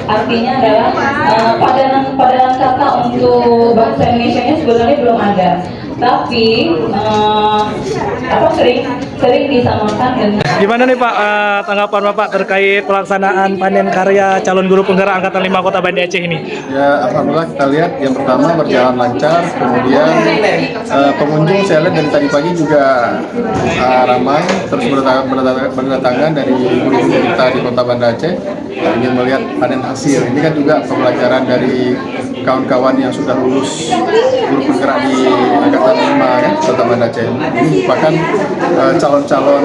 artinya adalah padanan kata untuk bahasa Indonesia-nya sebenarnya belum ada, tapi sering disamakan dengan. Gimana nih Pak tanggapan Bapak terkait pelaksanaan panen karya calon guru penggerak Angkatan 5 Kota Banda Aceh ini? Ya, alhamdulillah kita lihat yang pertama berjalan lancar, kemudian pengunjung saya lihat dari tadi pagi juga ramai, terus berdatangan dari guru-guru kita di Kota Banda Aceh ingin melihat panen hasil. Ini kan juga pembelajaran dari kawan-kawan yang sudah lulus guru penggerak di Angkatan 5 kan, Kota Banda Aceh. Ini merupakan calon-calon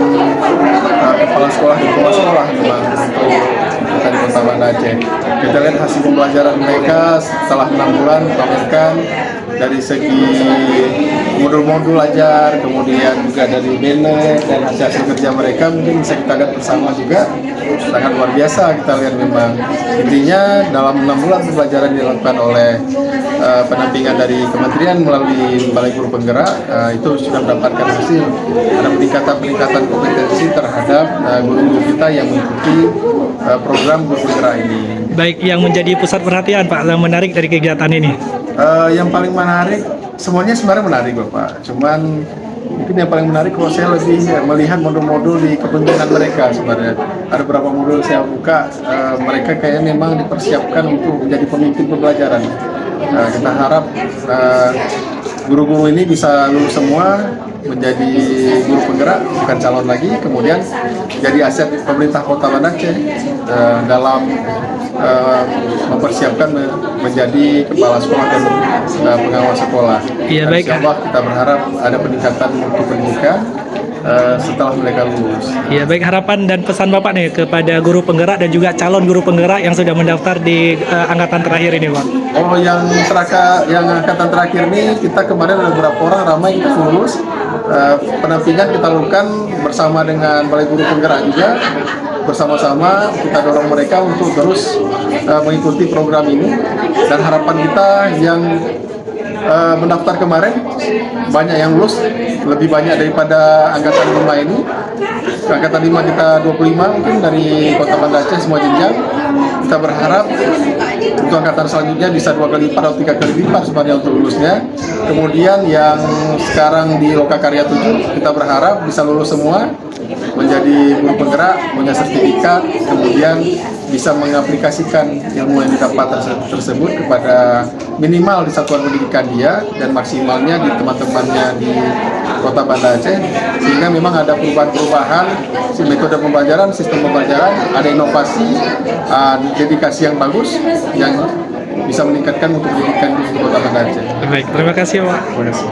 kepala sekolah di kepala sekolah memang untuk di Kota Banda Aceh. Kita lihat hasil pembelajaran mereka setelah 6 bulan pamerkan dari segi modul-modul ajar, kemudian juga dari banner dan hasil kerja mereka mungkin bisa kita lihat bersama juga sangat luar biasa. Kita lihat memang intinya dalam 6 bulan pembelajaran dilakukan oleh pendampingan dari kementerian melalui Balai Guru Penggerak itu sudah mendapatkan hasil. Ada peningkatan kompetensi terhadap guru-guru kita yang mengikuti program Guru Penggerak ini. Baik, yang menjadi pusat perhatian Pak yang menarik dari kegiatan ini? Yang paling menarik, semuanya sebenarnya menarik Bapak. Cuman mungkin yang paling menarik kalau saya lebih melihat modul-modul di kepemimpinan mereka sebenarnya. Ada beberapa modul saya buka, mereka kayaknya memang dipersiapkan untuk menjadi pemimpin pembelajaran. Kita harap guru-guru ini bisa lulus semua menjadi guru penggerak, bukan calon lagi, kemudian jadi aset pemerintah Kota Banda Aceh dalam mempersiapkan menjadi kepala sekolah dan pengawas sekolah. Iya, baik. Insya Allah kita berharap ada peningkatan mutu pendidikan setelah mereka lulus. Iya, baik. Harapan dan pesan Bapak nih kepada guru penggerak dan juga calon guru penggerak yang sudah mendaftar di angkatan terakhir ini, Pak. Oh, yang angkatan terakhir ini kita kemarin ada beberapa orang ramai kita lulus. Penampingan kita lakukan bersama dengan Balai Guru Penggerak juga, bersama-sama kita dorong mereka untuk terus mengikuti program ini, dan harapan kita yang mendaftar kemarin banyak yang lulus, lebih banyak daripada angkatan 5 ini. Angkatan 5 kita 25 mungkin dari Kota Banda Aceh semua jenjang. Kita berharap untuk angkatan selanjutnya bisa 2 kali lipat atau 3 kali lipat sebenarnya untuk lulusnya. Kemudian yang sekarang di Lokakarya 7 kita berharap bisa lulus semua menjadi guru penggerak, punya sertifikat, kemudian bisa mengaplikasikan ilmu yang didapat tersebut kepada minimal di satuan pendidikan dia dan maksimalnya di teman-temannya di Kota Banda Aceh, sehingga memang ada perubahan-perubahan metode pembelajaran, sistem pembelajaran, ada inovasi, dedikasi yang bagus yang bisa meningkatkan mutu pendidikan di Kota Banda Aceh. Baik, terima kasih Pak. Terima kasih.